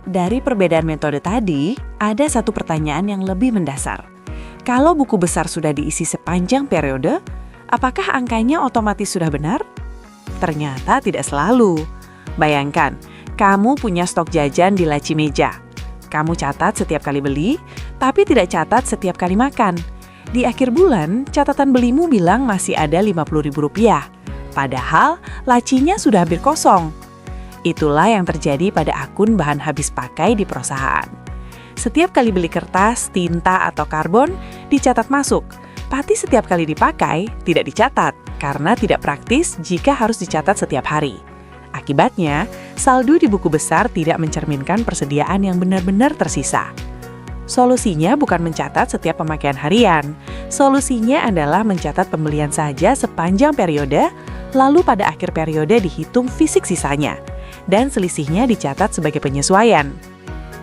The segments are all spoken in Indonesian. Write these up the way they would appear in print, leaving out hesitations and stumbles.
Dari perbedaan metode tadi, ada satu pertanyaan yang lebih mendasar. Kalau buku besar sudah diisi sepanjang periode, apakah angkanya otomatis sudah benar? Ternyata tidak selalu. Bayangkan, kamu punya stok jajan di laci meja. Kamu catat setiap kali beli, tapi tidak catat setiap kali makan. Di akhir bulan, catatan belimu bilang masih ada Rp50.000. Padahal, lacinya sudah hampir kosong. Itulah yang terjadi pada akun bahan habis pakai di perusahaan. Setiap kali beli kertas, tinta, atau karbon, dicatat masuk. Tapi setiap kali dipakai, tidak dicatat, karena tidak praktis jika harus dicatat setiap hari. Akibatnya, saldo di buku besar tidak mencerminkan persediaan yang benar-benar tersisa. Solusinya bukan mencatat setiap pemakaian harian. Solusinya adalah mencatat pembelian saja sepanjang periode, lalu pada akhir periode dihitung fisik sisanya, dan selisihnya dicatat sebagai penyesuaian.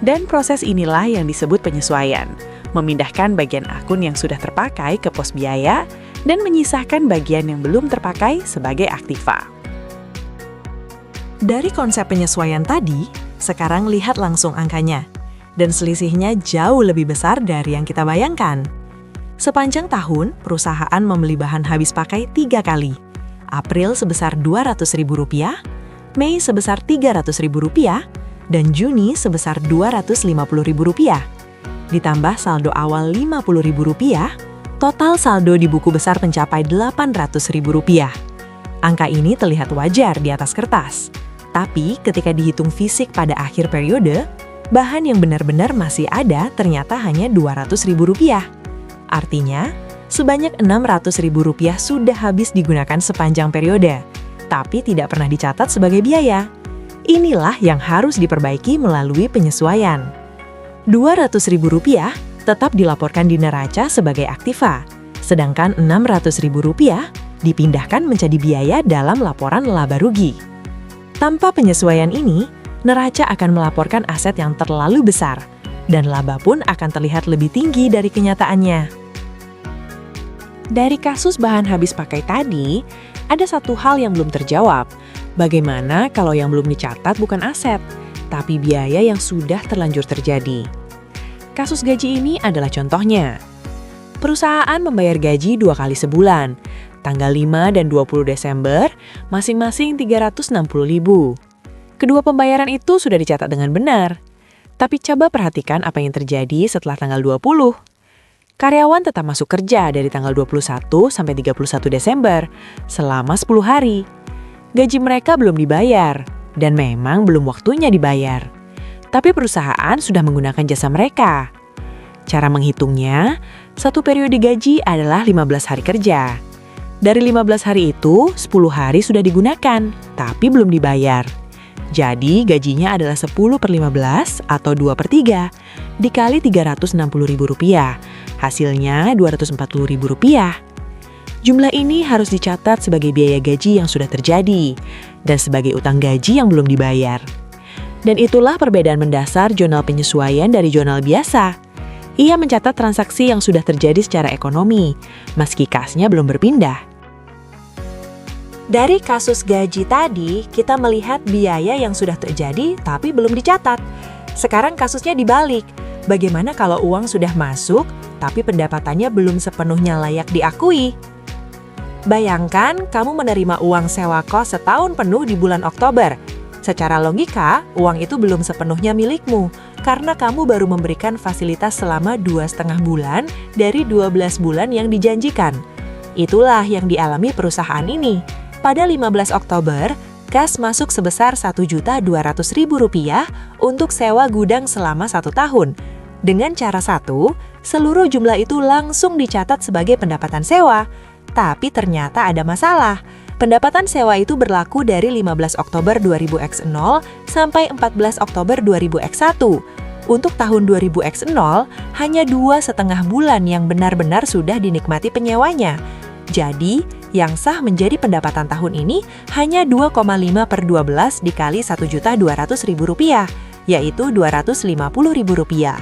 Dan proses inilah yang disebut penyesuaian, memindahkan bagian akun yang sudah terpakai ke pos biaya dan menyisahkan bagian yang belum terpakai sebagai aktiva. Dari konsep penyesuaian tadi, sekarang lihat langsung angkanya. Dan selisihnya jauh lebih besar dari yang kita bayangkan. Sepanjang tahun, perusahaan membeli bahan habis pakai 3 kali. April sebesar Rp200.000, Mei sebesar Rp300.000, dan Juni sebesar Rp250.000. Ditambah saldo awal Rp50.000, total saldo di buku besar mencapai Rp800.000. Angka ini terlihat wajar di atas kertas. Tapi ketika dihitung fisik pada akhir periode, bahan yang benar-benar masih ada ternyata hanya Rp200.000. Artinya, sebanyak Rp600.000 sudah habis digunakan sepanjang periode, tapi tidak pernah dicatat sebagai biaya. Inilah yang harus diperbaiki melalui penyesuaian. Rp200.000 tetap dilaporkan di neraca sebagai aktiva, sedangkan Rp600.000 dipindahkan menjadi biaya dalam laporan laba rugi. Tanpa penyesuaian ini, neraca akan melaporkan aset yang terlalu besar, dan laba pun akan terlihat lebih tinggi dari kenyataannya. Dari kasus bahan habis pakai tadi, ada satu hal yang belum terjawab. Bagaimana kalau yang belum dicatat bukan aset, tapi biaya yang sudah terlanjur terjadi? Kasus gaji ini adalah contohnya. Perusahaan membayar gaji 2 kali sebulan, tanggal 5 dan 20 Desember, masing-masing Rp360.000. Kedua pembayaran itu sudah dicatat dengan benar. Tapi coba perhatikan apa yang terjadi setelah tanggal 20. Karyawan tetap masuk kerja dari tanggal 21 sampai 31 Desember, selama 10 hari. Gaji mereka belum dibayar, dan memang belum waktunya dibayar. Tapi perusahaan sudah menggunakan jasa mereka. Cara menghitungnya, satu periode gaji adalah 15 hari kerja. Dari 15 hari itu, 10 hari sudah digunakan, tapi belum dibayar. Jadi gajinya adalah 10/15 atau 2/3 dikali Rp360.000. Hasilnya Rp240.000. Jumlah ini harus dicatat sebagai biaya gaji yang sudah terjadi dan sebagai utang gaji yang belum dibayar. Dan itulah perbedaan mendasar jurnal penyesuaian dari jurnal biasa. Ia mencatat transaksi yang sudah terjadi secara ekonomi, meski kasnya belum berpindah. Dari kasus gaji tadi, kita melihat biaya yang sudah terjadi tapi belum dicatat. Sekarang kasusnya dibalik. Bagaimana kalau uang sudah masuk, tapi pendapatannya belum sepenuhnya layak diakui? Bayangkan kamu menerima uang sewa kos setahun penuh di bulan Oktober. Secara logika, uang itu belum sepenuhnya milikmu, karena kamu baru memberikan fasilitas selama 2,5 bulan dari 12 bulan yang dijanjikan. Itulah yang dialami perusahaan ini. Pada 15 Oktober, kas masuk sebesar Rp1.200.000 untuk sewa gudang selama 1 tahun. Dengan cara satu, seluruh jumlah itu langsung dicatat sebagai pendapatan sewa. Tapi ternyata ada masalah. Pendapatan sewa itu berlaku dari 15 Oktober 2000X0 sampai 14 Oktober 2000X1. Untuk tahun 2000X0, hanya 2,5 bulan yang benar-benar sudah dinikmati penyewanya. Jadi, yang sah menjadi pendapatan tahun ini hanya 2,5/12 dikali Rp1.200.000, yaitu Rp250.000.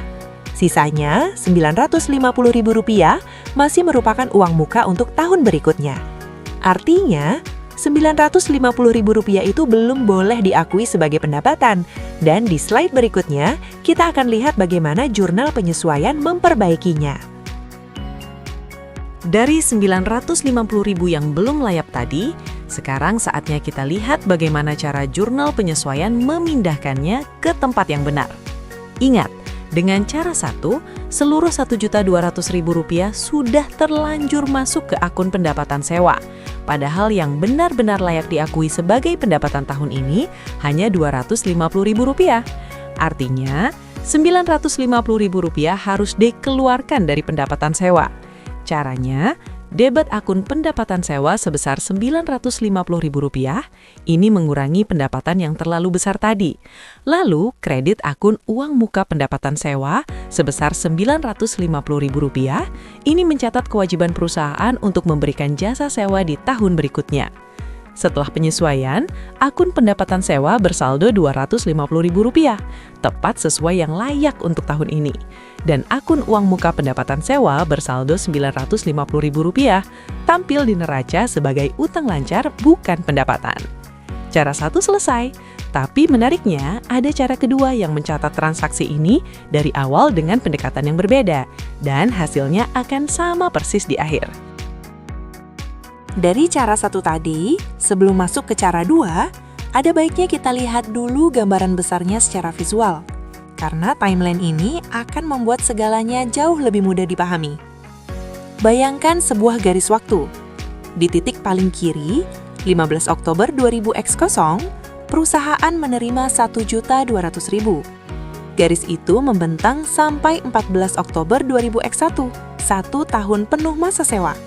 Sisanya, Rp950.000 masih merupakan uang muka untuk tahun berikutnya. Artinya, Rp950.000 itu belum boleh diakui sebagai pendapatan. Dan di slide berikutnya, kita akan lihat bagaimana jurnal penyesuaian memperbaikinya. Dari Rp950.000 yang belum layak tadi, sekarang saatnya kita lihat bagaimana cara jurnal penyesuaian memindahkannya ke tempat yang benar. Ingat, dengan cara satu, seluruh Rp1.200.000 sudah terlanjur masuk ke akun pendapatan sewa. Padahal yang benar-benar layak diakui sebagai pendapatan tahun ini hanya Rp250.000. Artinya, Rp950.000 harus dikeluarkan dari pendapatan sewa. Caranya, debit akun pendapatan sewa sebesar Rp950.000 ini mengurangi pendapatan yang terlalu besar tadi. Lalu, kredit akun uang muka pendapatan sewa sebesar Rp950.000 ini mencatat kewajiban perusahaan untuk memberikan jasa sewa di tahun berikutnya. Setelah penyesuaian, akun pendapatan sewa bersaldo Rp250.000, tepat sesuai yang layak untuk tahun ini. Dan akun uang muka pendapatan sewa bersaldo Rp950.000, tampil di neraca sebagai utang lancar bukan pendapatan. Cara satu selesai, tapi menariknya ada cara kedua yang mencatat transaksi ini dari awal dengan pendekatan yang berbeda, dan hasilnya akan sama persis di akhir. Dari cara satu tadi, sebelum masuk ke cara dua, ada baiknya kita lihat dulu gambaran besarnya secara visual. Karena timeline ini akan membuat segalanya jauh lebih mudah dipahami. Bayangkan sebuah garis waktu. Di titik paling kiri, 15 Oktober 2000X0, perusahaan menerima Rp1.200.000. Garis itu membentang sampai 14 Oktober 2000X1, 1 tahun penuh masa sewa.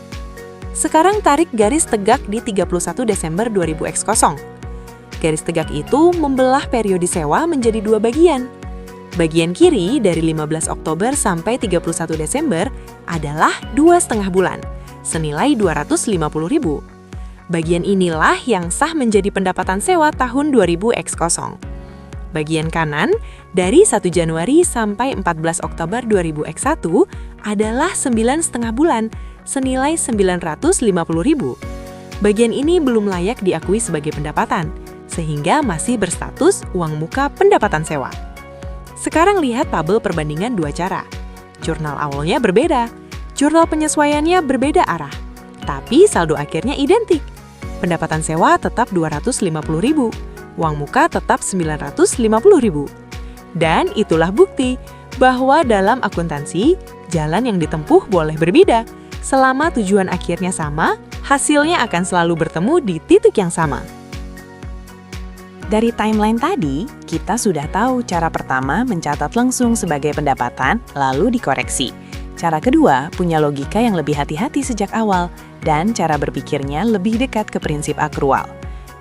Sekarang tarik garis tegak di 31 Desember 2000X0. Garis tegak itu membelah periode sewa menjadi dua bagian. Bagian kiri dari 15 Oktober sampai 31 Desember adalah 2,5 bulan, senilai Rp250.000. Bagian inilah yang sah menjadi pendapatan sewa tahun 2000X0. Bagian kanan, dari 1 Januari sampai 14 Oktober 2000X1 adalah 9,5 bulan, senilai Rp950.000. Bagian ini belum layak diakui sebagai pendapatan, sehingga masih berstatus uang muka pendapatan sewa. Sekarang lihat tabel perbandingan dua cara. Jurnal awalnya berbeda, jurnal penyesuaiannya berbeda arah, tapi saldo akhirnya identik. Pendapatan sewa tetap Rp250.000, uang muka tetap Rp950.000. Dan itulah bukti bahwa dalam akuntansi, jalan yang ditempuh boleh berbeda. Selama tujuan akhirnya sama, hasilnya akan selalu bertemu di titik yang sama. Dari timeline tadi, kita sudah tahu cara pertama mencatat langsung sebagai pendapatan, lalu dikoreksi. Cara kedua punya logika yang lebih hati-hati sejak awal, dan cara berpikirnya lebih dekat ke prinsip akrual.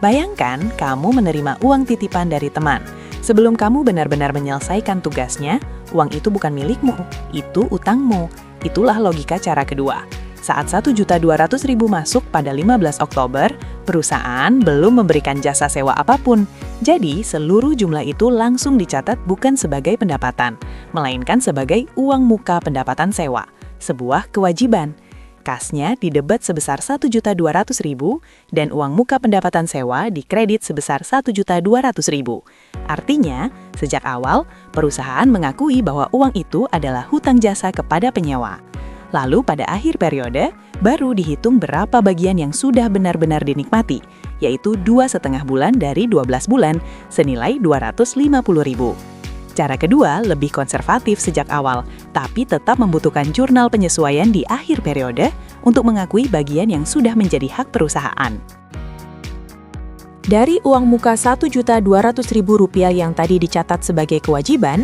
Bayangkan kamu menerima uang titipan dari teman. Sebelum kamu benar-benar menyelesaikan tugasnya, uang itu bukan milikmu, itu utangmu. Itulah logika cara kedua. Saat Rp1.200.000 masuk pada 15 Oktober, perusahaan belum memberikan jasa sewa apapun. Jadi, seluruh jumlah itu langsung dicatat bukan sebagai pendapatan, melainkan sebagai uang muka pendapatan sewa, sebuah kewajiban. Kasnya didebat sebesar Rp1.200.000 dan uang muka pendapatan sewa dikredit sebesar Rp1.200.000. Artinya, sejak awal, perusahaan mengakui bahwa uang itu adalah hutang jasa kepada penyewa. Lalu pada akhir periode, baru dihitung berapa bagian yang sudah benar-benar dinikmati, yaitu 2,5 bulan dari 12 bulan, senilai Rp250.000. Cara kedua lebih konservatif sejak awal, tapi tetap membutuhkan jurnal penyesuaian di akhir periode untuk mengakui bagian yang sudah menjadi hak perusahaan. Dari uang muka Rp1.200.000 yang tadi dicatat sebagai kewajiban,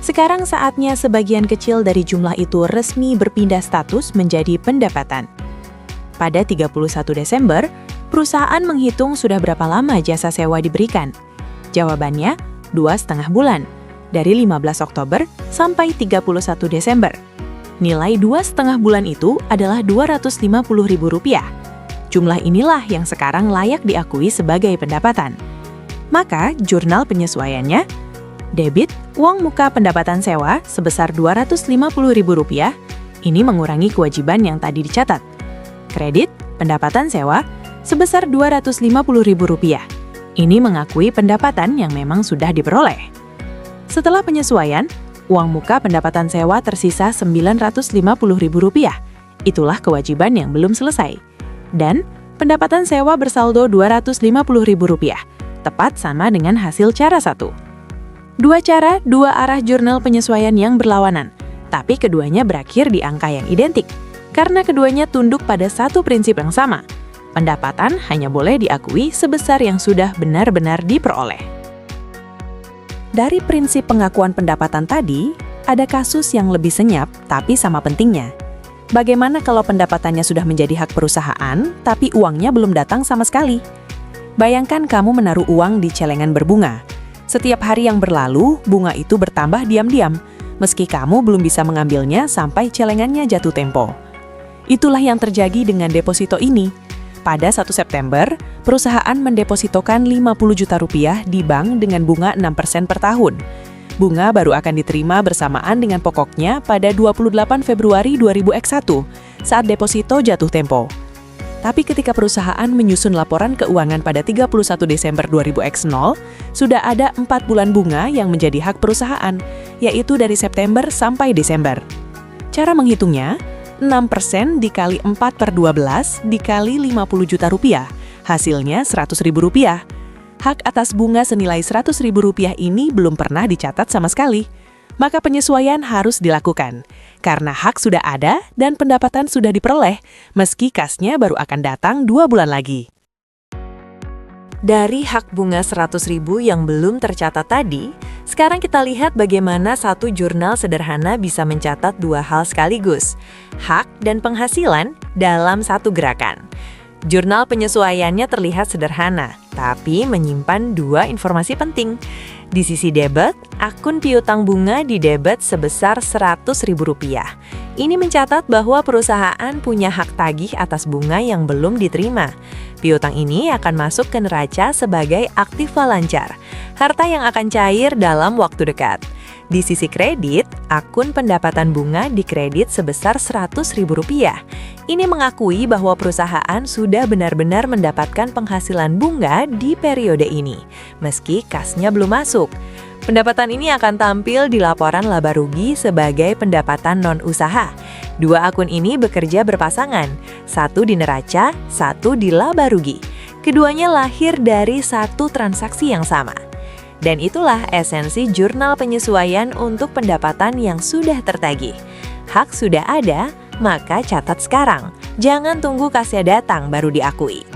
sekarang saatnya sebagian kecil dari jumlah itu resmi berpindah status menjadi pendapatan. Pada 31 Desember, perusahaan menghitung sudah berapa lama jasa sewa diberikan. Jawabannya, 2,5 bulan. Dari 15 Oktober sampai 31 Desember. Nilai 2,5 bulan itu adalah Rp250.000. Jumlah inilah yang sekarang layak diakui sebagai pendapatan. Maka, jurnal penyesuaiannya, debit uang muka pendapatan sewa sebesar Rp250.000, ini mengurangi kewajiban yang tadi dicatat. Kredit pendapatan sewa sebesar Rp250.000. Ini mengakui pendapatan yang memang sudah diperoleh. Setelah penyesuaian, uang muka pendapatan sewa tersisa Rp950.000. Itulah kewajiban yang belum selesai. Dan pendapatan sewa bersaldo Rp250.000, tepat sama dengan hasil cara 1. Dua cara, dua arah jurnal penyesuaian yang berlawanan, tapi keduanya berakhir di angka yang identik, karena keduanya tunduk pada satu prinsip yang sama. Pendapatan hanya boleh diakui sebesar yang sudah benar-benar diperoleh. Dari prinsip pengakuan pendapatan tadi, ada kasus yang lebih senyap tapi sama pentingnya. Bagaimana kalau pendapatannya sudah menjadi hak perusahaan, tapi uangnya belum datang sama sekali? Bayangkan kamu menaruh uang di celengan berbunga. Setiap hari yang berlalu, bunga itu bertambah diam-diam, meski kamu belum bisa mengambilnya sampai celengannya jatuh tempo. Itulah yang terjadi dengan deposito ini. Pada 1 September, perusahaan mendepositokan Rp50 juta di bank dengan bunga 6% per tahun. Bunga baru akan diterima bersamaan dengan pokoknya pada 28 Februari 2001 saat deposito jatuh tempo. Tapi ketika perusahaan menyusun laporan keuangan pada 31 Desember 2000, sudah ada 4 bulan bunga yang menjadi hak perusahaan, yaitu dari September sampai Desember. Cara menghitungnya, 6% dikali 4/12 dikali Rp50 juta, hasilnya Rp100.000. Hak atas bunga senilai Rp100.000 ini belum pernah dicatat sama sekali. Maka penyesuaian harus dilakukan, karena hak sudah ada dan pendapatan sudah diperoleh, meski kasnya baru akan datang 2 bulan lagi. Dari hak bunga Rp100.000 yang belum tercatat tadi, sekarang kita lihat bagaimana satu jurnal sederhana bisa mencatat dua hal sekaligus, hak dan penghasilan dalam satu gerakan. Jurnal penyesuaiannya terlihat sederhana, tapi menyimpan dua informasi penting. Di sisi debit, akun piutang bunga didebet sebesar Rp100.000. Ini mencatat bahwa perusahaan punya hak tagih atas bunga yang belum diterima. Piutang ini akan masuk ke neraca sebagai aktiva lancar, harta yang akan cair dalam waktu dekat. Di sisi kredit, akun pendapatan bunga dikredit sebesar Rp100.000. Ini mengakui bahwa perusahaan sudah benar-benar mendapatkan penghasilan bunga di periode ini, meski kasnya belum masuk. Pendapatan ini akan tampil di laporan laba rugi sebagai pendapatan non-usaha. Dua akun ini bekerja berpasangan, satu di neraca, satu di laba rugi. Keduanya lahir dari satu transaksi yang sama. Dan itulah esensi jurnal penyesuaian untuk pendapatan yang sudah tertagih. Hak sudah ada, maka catat sekarang. Jangan tunggu kasnya datang baru diakui.